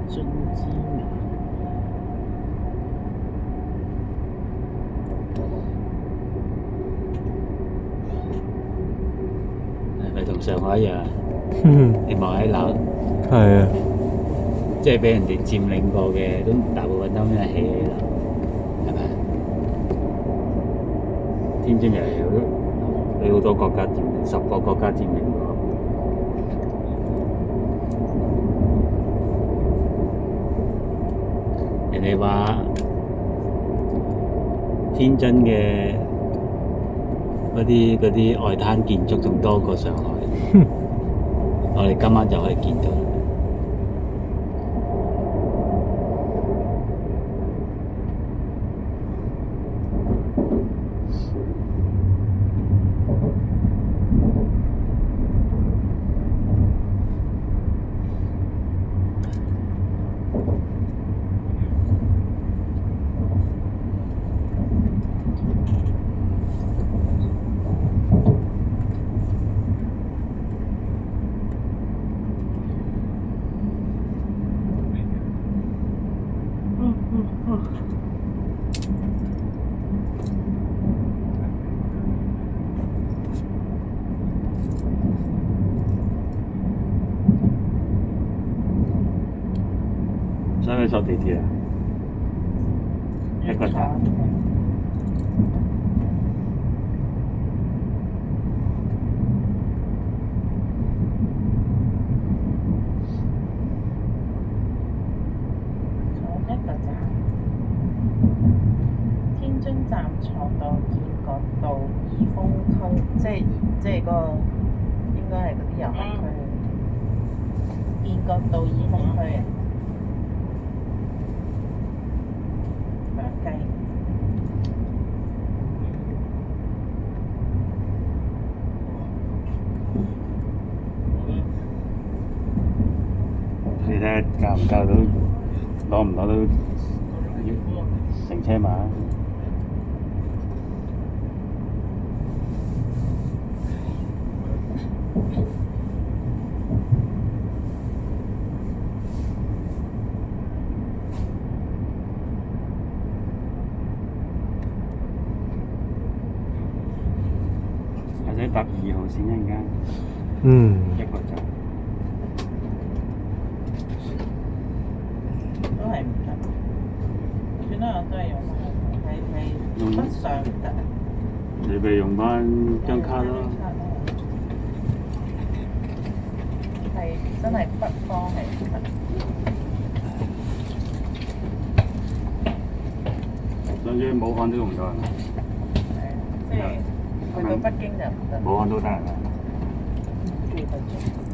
津之名。係咪同上海一樣？你望喺樓，係啊，即係俾人哋佔領過嘅，都大部分都係起樓，係咪？天津又係俾好多國家佔領，10個國家佔領過。人哋話天津嘅嗰啲外灘建築仲多過上海，我哋今晚就可以見到。使唔使坐地鐵啊？一個站。一個站，天津站坐到建國道怡豐區，即係嗰個應該係嗰啲遊客區。建國道怡豐區啊，兩雞。你睇下夠唔夠到，攞唔攞到乘車碼？或者搭2號線一陣間，一個站。都係唔得，算啦，我都係用係北上唔得。你咪用翻張卡咯。係真係北方係唔得。上次武漢都用咗係咪？係，即係去到北京就唔得。武漢都得係咪？幾個鐘？